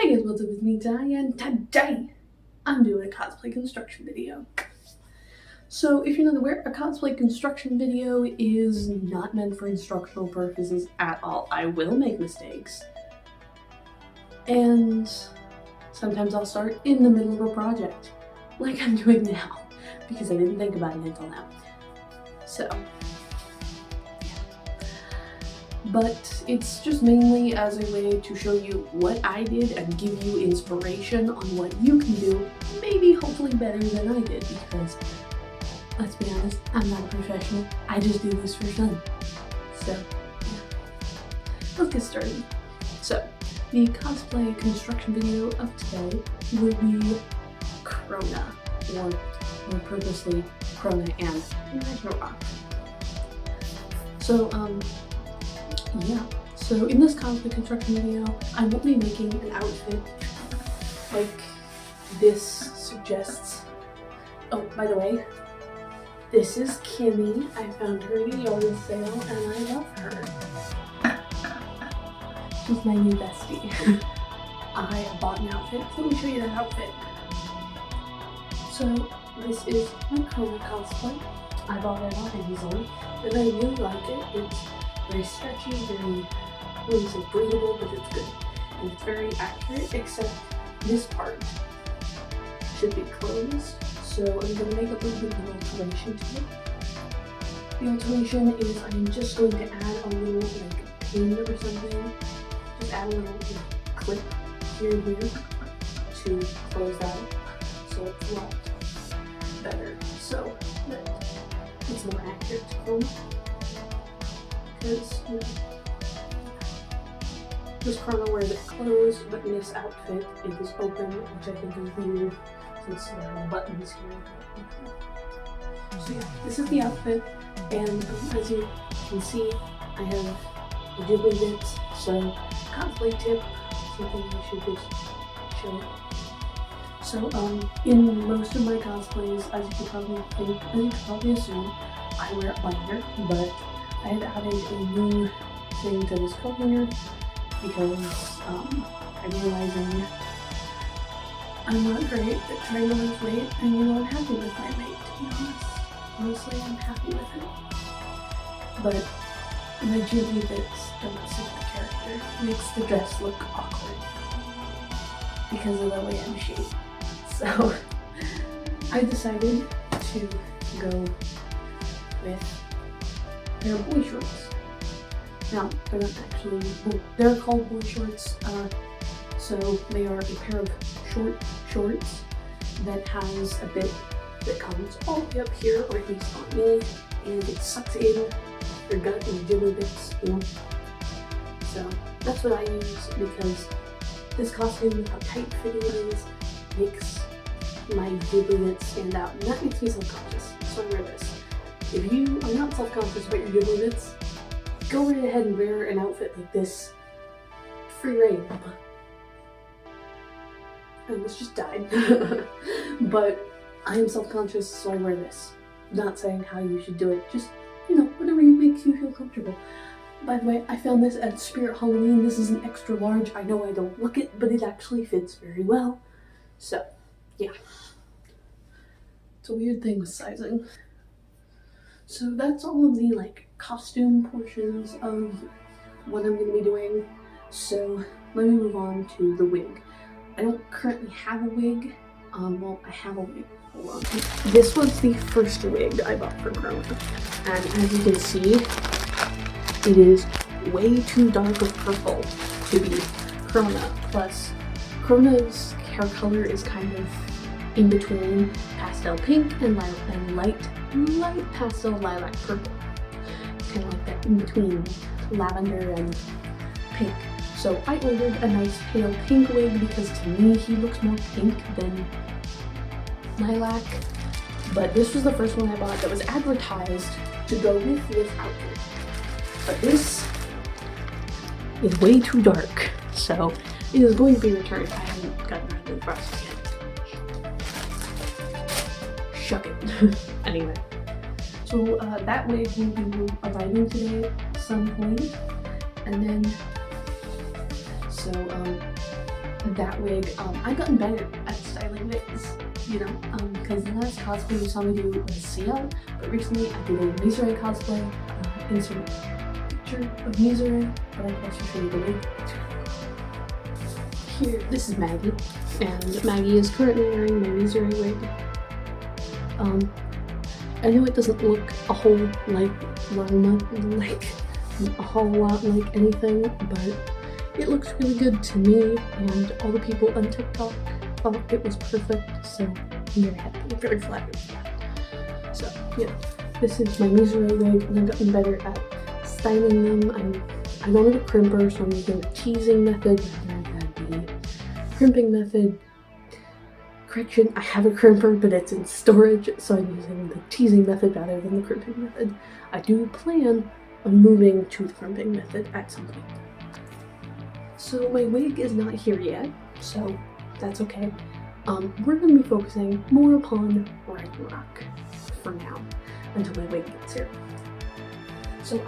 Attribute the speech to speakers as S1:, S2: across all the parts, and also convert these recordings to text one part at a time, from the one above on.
S1: Hey guys, what's up, it's me, Ty, and today I'm doing a cosplay construction video. So if you're not aware, a cosplay construction video is not meant for instructional purposes at all. I will make mistakes. And sometimes I'll start in the middle of a project, like I'm doing now, because I didn't think about it until now. So, but it's just mainly as a way to show you what I did and give you inspiration on what you can do, maybe hopefully better than I did, because let's be honest, I'm not a professional, I just do this for fun. So yeah, let's get started. So the cosplay construction video of today will be Crona, or more purposely Crona and Ragnarok. So yeah, so in this cosplay construction video, I won't be making an outfit like this suggests. Oh, by the way, this is Kimmy. I found her at a yard sale and I love her. She's my new bestie. I bought an outfit, so let me show you that outfit. So this is my Crona cosplay. I bought it on Amazon and I really like it. It's very stretchy, very, I wouldn't say breathable, but it's good. And it's very accurate, except this part should be closed. So I'm going to make a little bit of an alteration to it. The alteration is I'm just going to add a little like pin or something. Just add a little clip here and here to close that up. So it's a lot better. So that it's more accurate to close. Because this Crona wears it closed, but in this outfit it is open, which I think is weird since there are buttons here. So yeah, this is the outfit, and as you can see, I have the jiggly bits, so cosplay tip, something I should just show. So in most of my cosplays, as you could probably assume, I wear a binder, but I had added a new thing to this coat hanger because I'm realizing I'm not great at trying to lose weight, and I'm happy with my weight, to be honest. Honestly, I'm happy with it. But my jiggly bits don't suit the character. It makes the dress look awkward because of the way I'm shaped. So I decided to go with they're boy shorts. Now, they're not actually, they're called boy shorts, so they are a pair of short shorts that has a bit that comes all the way up here, or at least on me, and it sucks in your gut and jiggly bits, you know. So that's what I use because this costume, with how tight fitting it is, makes my jiggly bits stand out, and that makes me self-conscious, so I wear this. If you are not self-conscious about your jiggly bits, go right ahead and wear an outfit like this. Free reign. I almost just died. But I am self-conscious, so I wear this. I'm not saying how you should do it, just, you know, whatever makes you feel comfortable. By the way, I found this at Spirit Halloween. This is an extra large. I know I don't look it, but it actually fits very well. So, yeah. It's a weird thing with sizing. So that's all of the like costume portions of what I'm going to be doing. So let me move on to the wig. I don't currently have a wig. Well, I have a wig. Hold on. This was the first wig I bought for Crona. And as you can see, it is way too dark of purple to be Crona. Plus, Crona's hair color is kind of in between pastel pink and light pastel lilac purple. Kind of like that in between lavender and pink. So I ordered a nice pale pink wig because to me he looks more pink than lilac. But this was the first one I bought that was advertised to go with this outfit. But this is way too dark, so it is going to be returned. I haven't gotten around to the process yet. Shuck it. Anyway, so that wig will be arriving today at some point, and then so that wig. I've gotten better at styling wigs, you know, because the last cosplay you saw me do was Sia, but recently I did a Mizure cosplay. Insert picture of Mizure, but I can also show you the wig. Here, this is Maggie, and Maggie is currently wearing my Mizure wig. I know it doesn't look a whole like a whole lot like anything, but it looks really good to me, and all the people on TikTok thought it was perfect, so I'm very happy. I'm very flattered for that. So yeah, this is my Mizure wig, and I've gotten better at styling them. I don't have a crimper, so I'm using the teasing method rather than the crimping method. Correction, I have a crimper, but it's in storage, so I'm using the teasing method rather than the crimping method. I do plan on moving to the crimping method at some point. So my wig is not here yet, so that's okay. We're going to be focusing more upon Ragnarok for now, until my wig gets here. So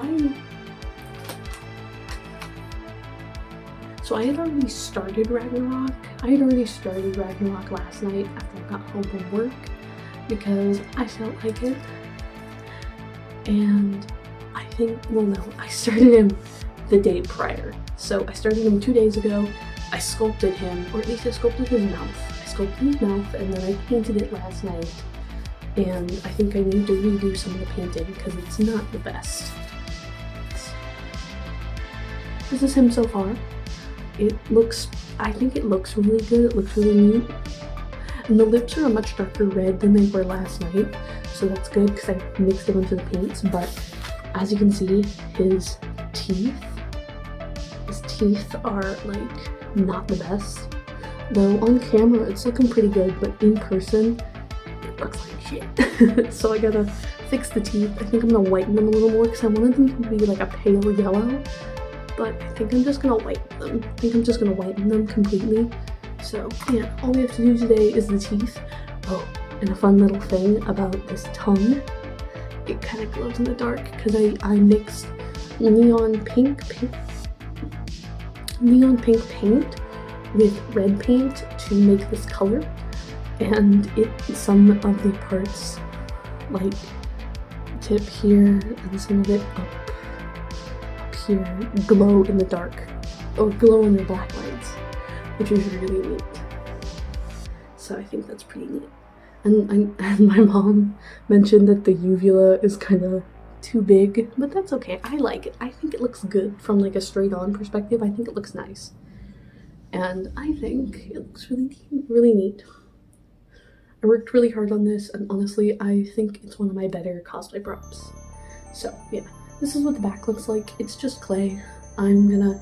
S1: I had already started Ragnarok. I had already started Ragnarok last night after I got home from work because I felt like it. And I think, well no, I started him the day prior. So I started him 2 days ago. I sculpted him, or at least I sculpted his mouth. I sculpted his mouth and then I painted it last night. And I think I need to redo some of the painting because it's not the best. This is him so far. I think it looks really good. It looks really neat. And the lips are a much darker red than they were last night, so that's good because I mixed them into the paints. But as you can see, his teeth are like not the best. Though on camera it's looking pretty good, but in person it looks like shit. So I gotta fix the teeth. I think I'm gonna whiten them a little more because I wanted them to be like a pale yellow. But I think I'm just gonna whiten them. I think I'm just gonna whiten them completely. So yeah, all we have to do today is the teeth. Oh, and a fun little thing about this tongue. It kind of glows in the dark because I mixed neon pink paint with red paint to make this color. And some of the parts like tip here and some of it up here glow in the dark, or glow in the black lights, which is really neat. So I think that's pretty neat. And my mom mentioned that the uvula is kind of too big, but that's okay. I like it. I think it looks good from like a straight on perspective. I think it looks nice. And I think it looks really neat. I worked really hard on this, and honestly, I think it's one of my better cosplay props. So yeah. This is what the back looks like. It's just clay. I'm gonna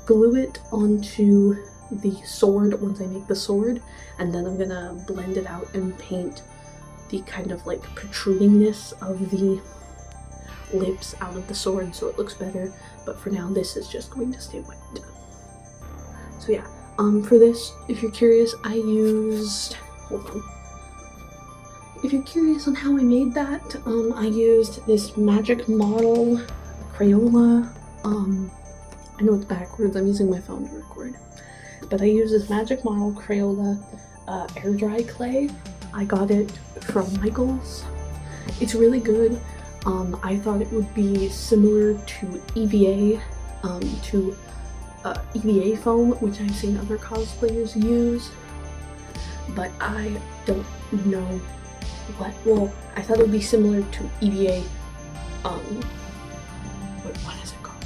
S1: glue it onto the sword once I make the sword, and then I'm gonna blend it out and paint the kind of like protrudingness of the lips out of the sword so it looks better. But for now, this is just going to stay white. So yeah, for this, if you're curious, I used, hold on. If you're curious on how I made that, I used this magic model Crayola. I know it's backwards, I'm using my phone to record. But I used this magic model Crayola air dry clay. I got it from Michael's. It's really good. I thought it would be similar to EVA, EVA foam, which I've seen other cosplayers use. But I don't know well, I thought it would be similar to EVA, what is it called?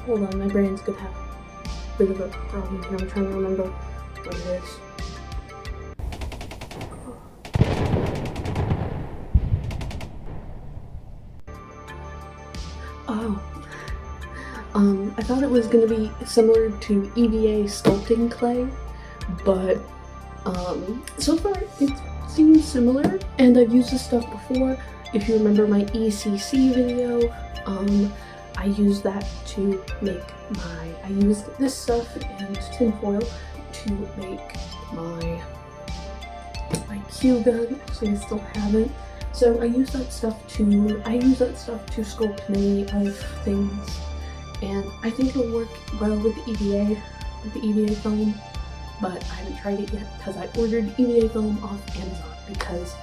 S1: Hold on, my brain's gonna have a bit of a problem here. I'm trying to remember what it is. Oh. I thought it was going to be similar to EVA sculpting clay, but so far it seems similar, and I've used this stuff before. If you remember my ECC video, I used that to make I used this stuff and tinfoil to make my Q gun. Actually, I still have it. So I use that stuff to sculpt many of things and I think it'll work well with the EVA foam, but I haven't tried it yet because I ordered EVA foam off Amazon because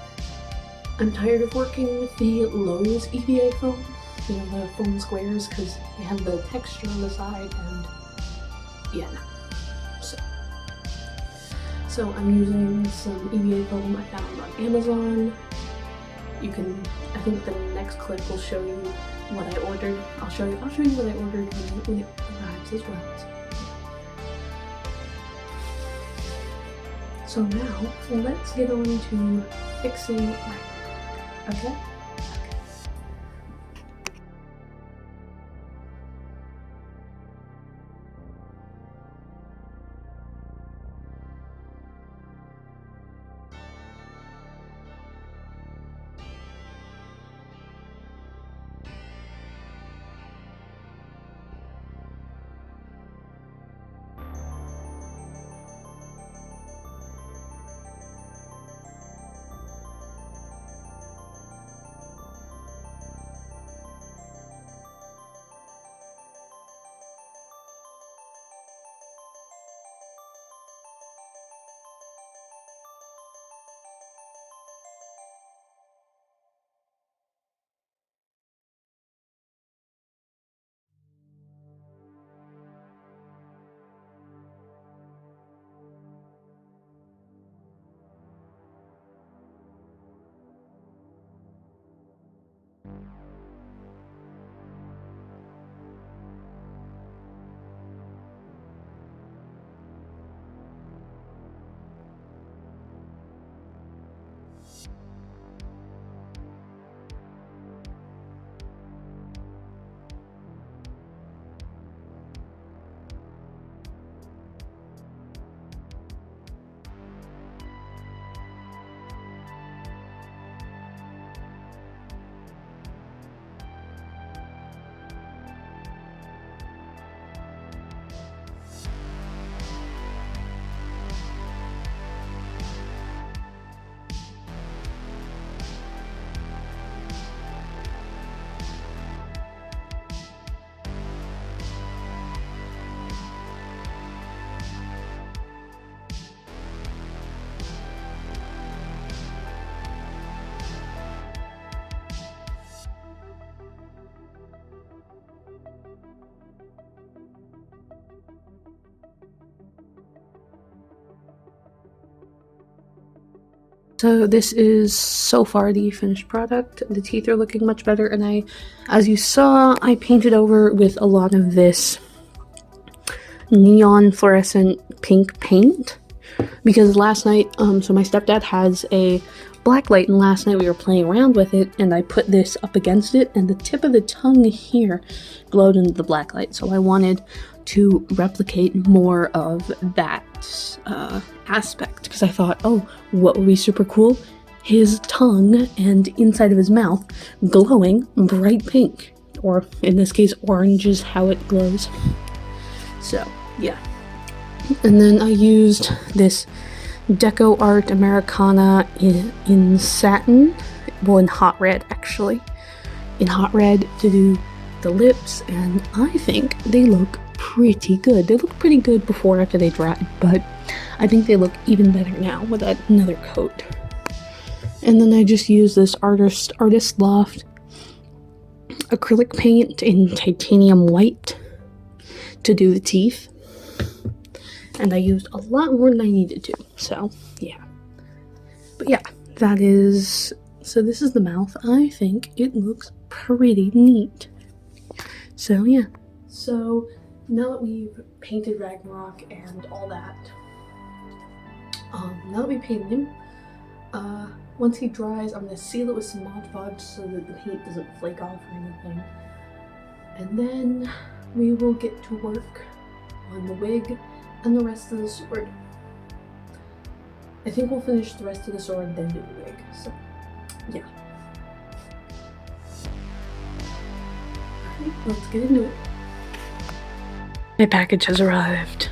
S1: I'm tired of working with the Lowe's EVA foam, you know, the foam squares, because they have the texture on the side, and yeah, no. So I'm using some EVA foam I found on Amazon. I think the next clip will show you what I ordered. I'll show you what I ordered when it arrives as well. So now, let's get on to fixing Ragnarok, okay? So this is so far the finished product. The teeth are looking much better, and as you saw, I painted over with a lot of this neon fluorescent pink paint because last night, so my stepdad has a black light, and last night we were playing around with it, and I put this up against it, and the tip of the tongue here glowed in the black light, so I wanted to replicate more of that aspect, because I thought, oh, what would be super cool? His tongue and inside of his mouth glowing bright pink, or in this case orange is how it glows. So yeah, and then I used this Deco Art Americana in satin, well, in hot red actually, in hot red to do the lips, and I think they look pretty good. They look pretty good before after they dried, but I think they look even better now with another coat. And then I just used this Artist Loft acrylic paint in titanium white to do the teeth, and I used a lot more than I needed to, so yeah. But yeah, so this is the mouth. I think it looks pretty neat. So yeah. So now that we've painted Ragnarok and all that, now that we painted him, once he dries, I'm gonna seal it with some Mod Podge so that the paint doesn't flake off or anything. And then we will get to work on the wig and the rest of the sword. I think we'll finish the rest of the sword, then do the wig, so yeah. Alright, let's get into it. My package has arrived.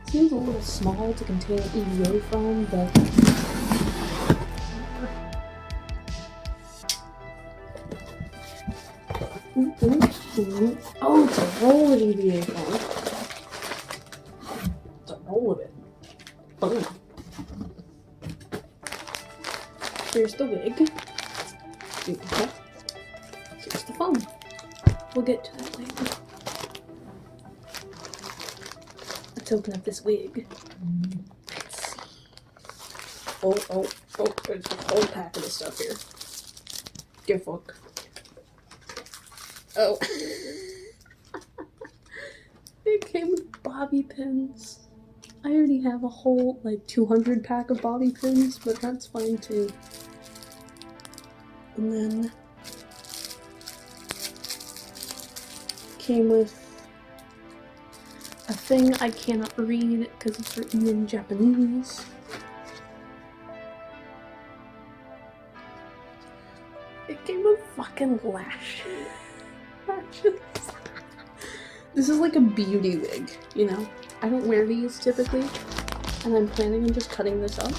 S1: Seems a little small. small to contain EVA foam, but oh, it's a roll of EVA foam. It's a roll of it. Boom. Here's the wig. Here's the foam. We'll get to that later. Let's open up this wig. Let's see. Oh, there's a whole pack of this stuff here. Give fuck. Oh. It came with bobby pins. I already have a whole, 200 pack of bobby pins, but that's fine too. And then came with a thing I cannot read because it's written in Japanese. It came with fucking lashes. This is like a beauty wig, you know? I don't wear these typically, and I'm planning on just cutting this up.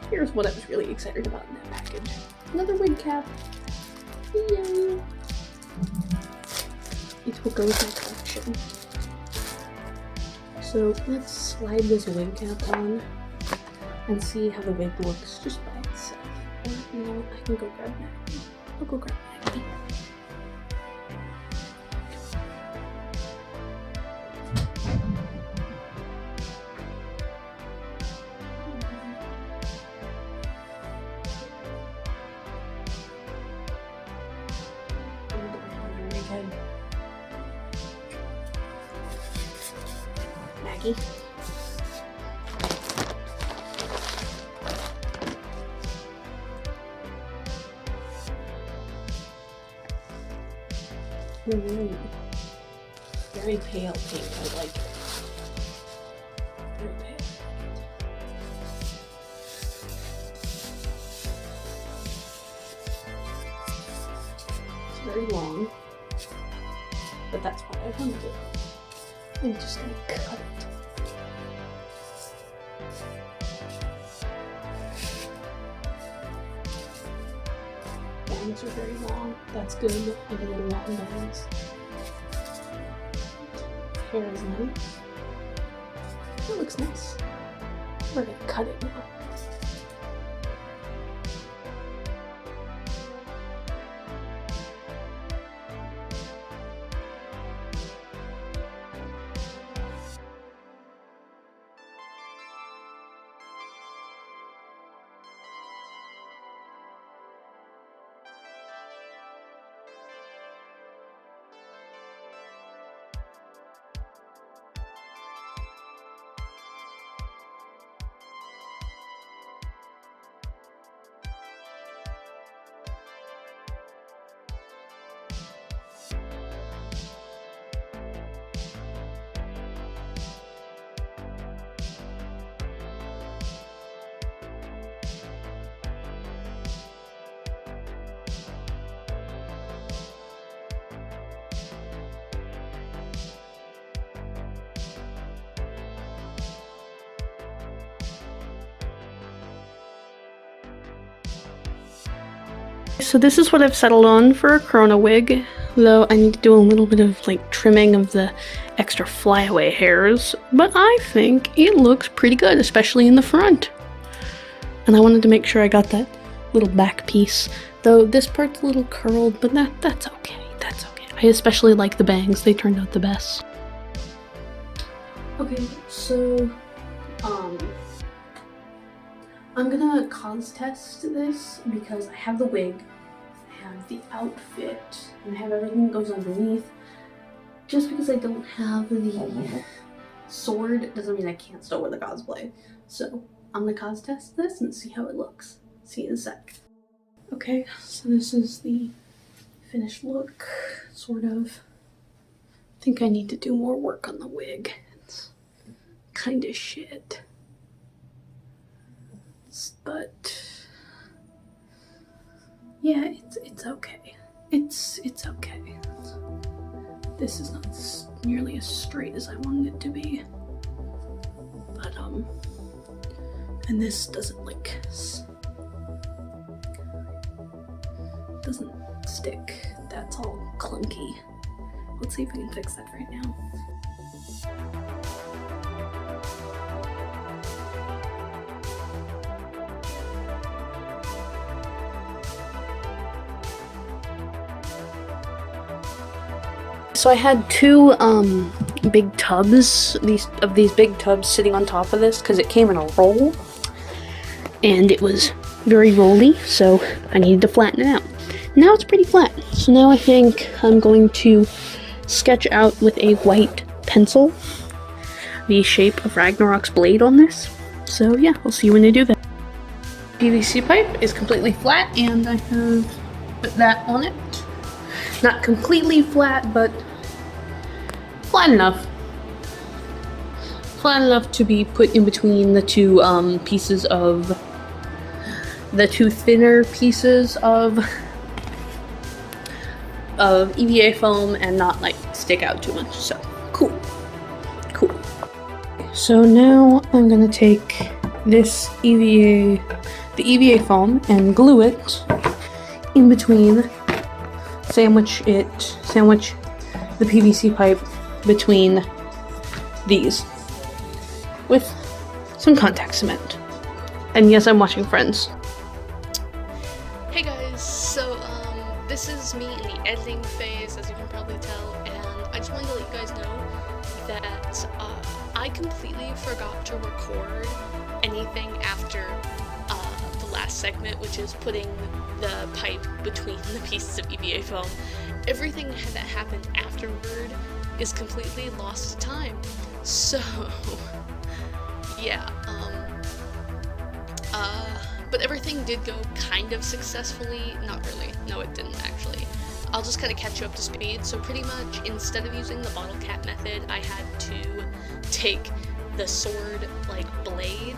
S1: Here's what I was really excited about in that package. Another wig cap. Yay! It will go with my collection. So let's slide this wig cap on and see how the wig looks just by itself. Or, you know what, I can go grab Maggie. I'll go grab Maggie. Maggie. Very pale pink, I like it. Very pale. It's very long, but that's what I wanted it. I'm just gonna cut it. Bangs are very long. That's good. I have a little long bangs. Hair is nice. That looks nice. We're gonna cut it now. So this is what I've settled on for a Crona wig, though I need to do a little bit of trimming of the extra flyaway hairs, but I think it looks pretty good, especially in the front. And I wanted to make sure I got that little back piece, though this part's a little curled, but that's okay, that's okay. I especially like the bangs, they turned out the best. Okay, so, I'm gonna cause test this because I have the wig, I have the outfit, and I have everything that goes underneath. Just because I don't have the sword doesn't mean I can't still wear the cosplay. So I'm gonna cause test this and see how it looks. See you in a sec. Okay, so this is the finished look, sort of. I think I need to do more work on the wig. It's kind of shit. But yeah, it's okay. It's okay. This is not nearly as straight as I wanted it to be, but And this doesn't doesn't stick. That's all clunky. Let's see if I can fix that right now. So I had two big tubs, these big tubs sitting on top of this because it came in a roll and it was very rolly, so I needed to flatten it out. Now it's pretty flat, so now I think I'm going to sketch out with a white pencil the shape of Ragnarok's blade on this. So yeah, I'll see you when I do that. PVC pipe is completely flat and I have put that on it. Not completely flat, but flat enough. Flat enough to be put in between the two pieces of the two thinner pieces of EVA foam and not like stick out too much. So cool. So now I'm gonna take this the EVA foam and glue it in between. Sandwich the PVC pipe between these with some contact cement. And yes, I'm watching Friends.
S2: Hey guys, so this is me in the editing phase, as you can probably tell, and I just wanted to let you guys know that I completely forgot to record anything after the last segment, which is putting the pipe between the pieces of EVA foam. Everything that happened afterward is completely lost to time. So yeah, but everything did go kind of successfully. Not really, no it didn't actually. I'll just kind of catch you up to speed. So pretty much, instead of using the bottle cap method, I had to take the sword like blade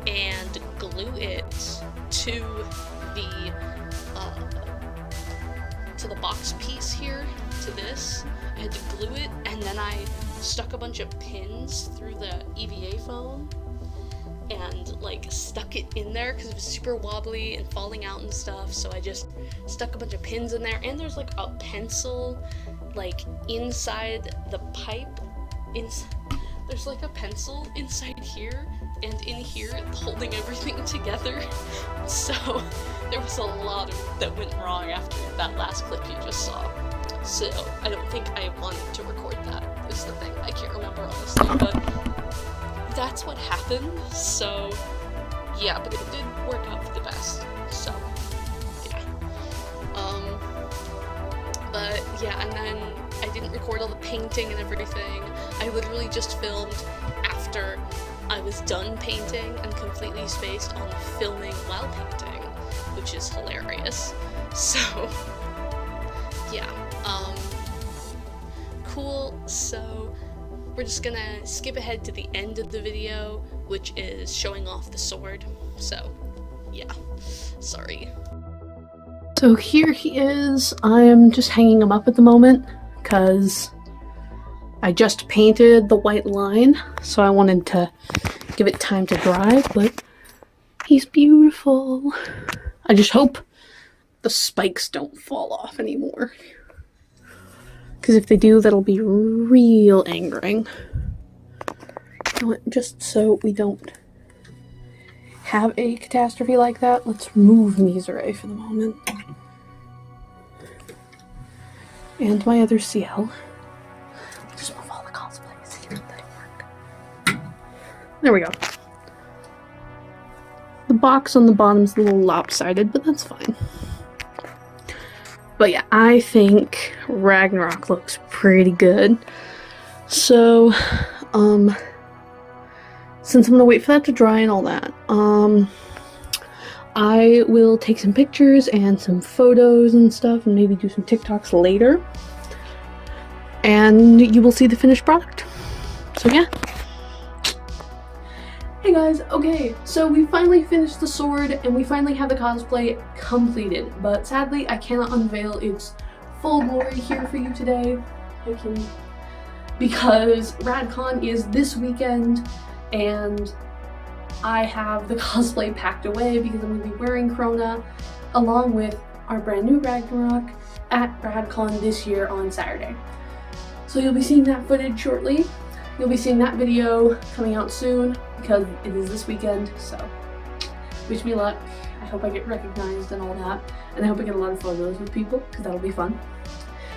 S2: and glue it to the box piece here, to this. I had to glue it, and then I stuck a bunch of pins through the EVA foam and like stuck it in there because it was super wobbly and falling out and stuff. So I just stuck a bunch of pins in there, and there's like a pencil like inside the pipe. There's like a pencil inside here and in here holding everything together. So there was a lot that went wrong after that last clip you just saw. So I don't think I wanted to record that, is the thing. I can't remember honestly, but that's what happened. So yeah, but it did work out for the best. So yeah. But yeah, and then I didn't record all the painting and everything. I literally just filmed after I was done painting and completely spaced on filming while painting, which is hilarious. So yeah, cool. So we're just gonna skip ahead to the end of the video, which is showing off the sword. So yeah, sorry.
S1: So here he is. I am just hanging him up at the moment because I just painted the white line, so I wanted to give it time to dry, but he's beautiful. I just hope the spikes don't fall off anymore, because if they do, that'll be real angering. You know what, just so we don't have a catastrophe like that, let's move Misery for the moment. And my other CL. Just move all the cosplays here. That'll work. There we go. The box on the bottom's a little lopsided, but that's fine. But yeah, I think Ragnarok looks pretty good. So, since I'm gonna wait for that to dry and all that, I will take some pictures and some photos and stuff and maybe do some TikToks later. And you will see the finished product. So yeah. Hey guys, okay, so we finally finished the sword and we finally have the cosplay completed, but sadly I cannot unveil its full glory here for you today. Because RadCon is this weekend and I have the cosplay packed away because I'm going to be wearing Crona along with our brand new Ragnarok at RadCon this year on Saturday. So you'll be seeing that footage shortly. You'll be seeing that video coming out soon because it is this weekend, so wish me luck. I hope I get recognized and all that, and I hope I get a lot of photos with people because that'll be fun.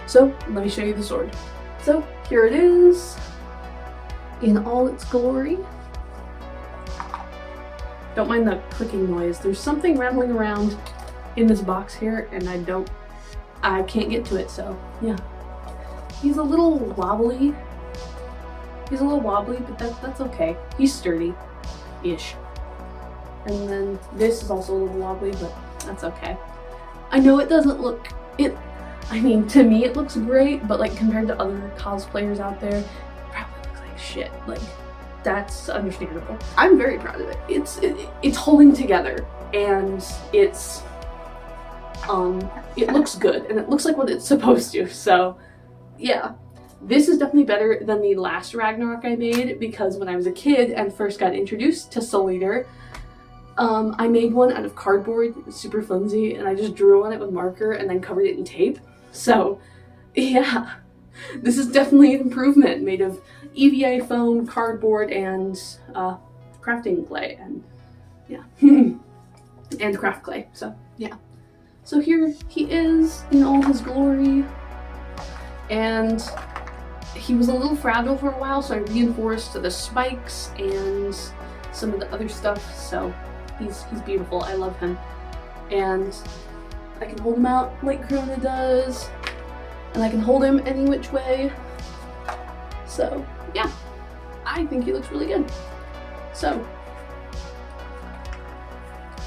S1: So let me show you the sword. So here it is in all its glory. Don't mind the clicking noise. There's something rattling around in this box here and I can't get to it, so yeah. He's a little wobbly. But that's okay. He's sturdy-ish. And then this is also a little wobbly, but that's okay. I know it doesn't look, I mean, to me it looks great, but like compared to other cosplayers out there, it probably looks like shit. Like, that's understandable. I'm very proud of it. It's holding together, and it looks good, and it looks like what it's supposed to, so yeah. This is definitely better than the last Ragnarok I made, because when I was a kid and first got introduced to Soul Eater, I made one out of cardboard, super flimsy, and I just drew on it with marker and then covered it in tape. So yeah, this is definitely an improvement, made of EVA foam, cardboard, and crafting clay, and yeah, and craft clay, so yeah. So here he is in all his glory, and he was a little fragile for a while, so I reinforced the spikes and some of the other stuff, so he's beautiful. I love him. And I can hold him out like Crona does, and I can hold him any which way. So yeah, I think he looks really good. So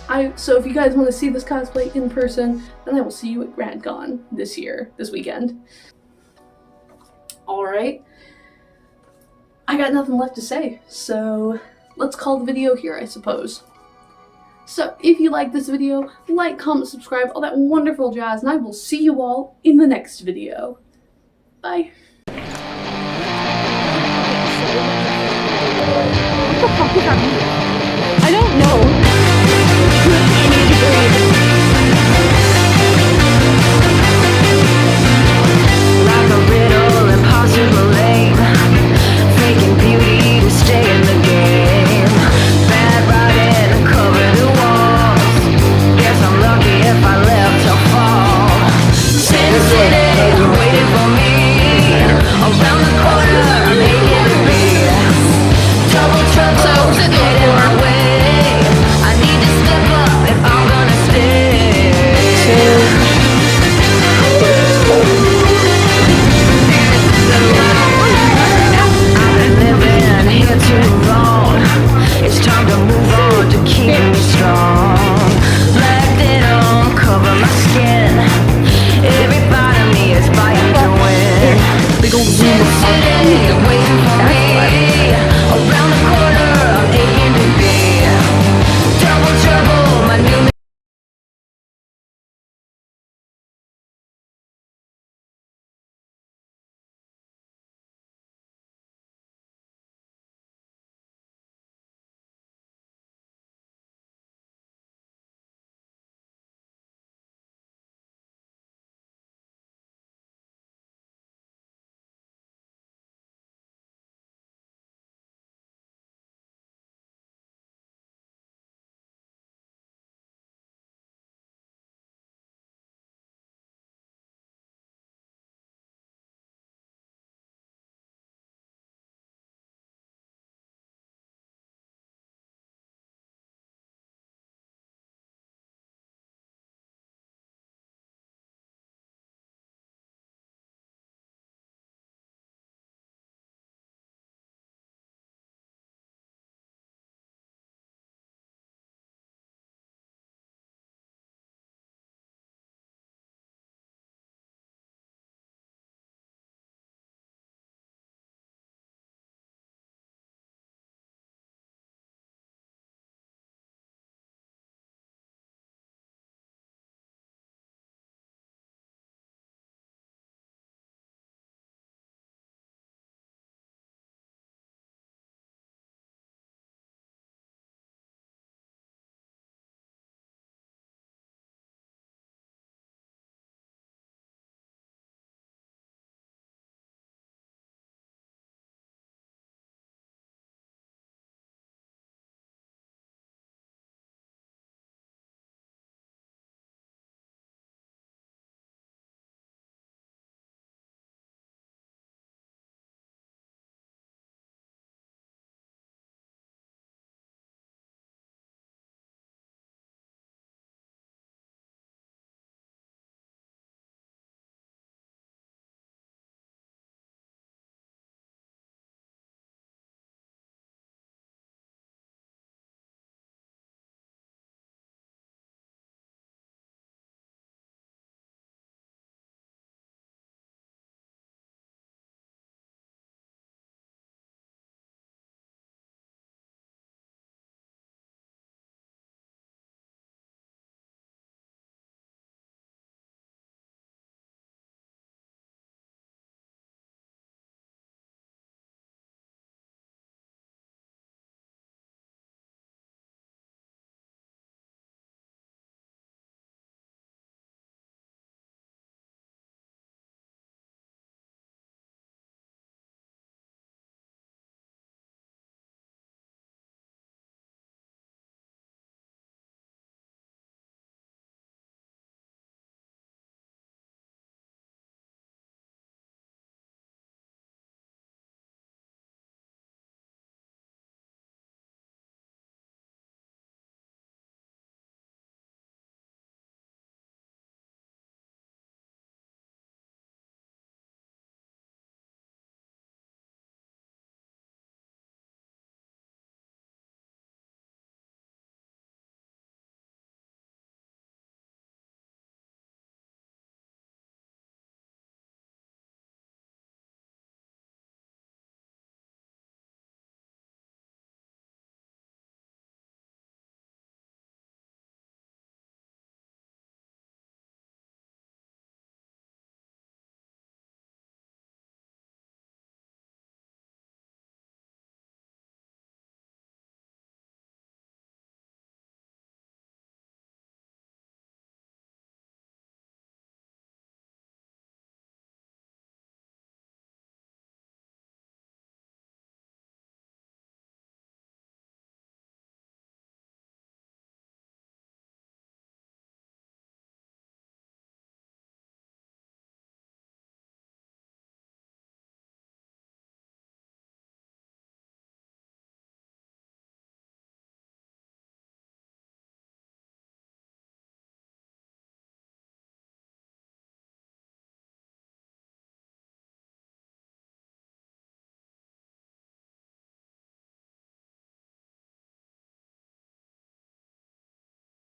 S1: if you guys want to see this cosplay in person, then I will see you at RadCon this weekend. Alright, I got nothing left to say, so let's call the video here, I suppose. So if you like this video, like, comment, subscribe, all that wonderful jazz, and I will see you all in the next video. Bye.
S3: What the fuck is that? I don't know.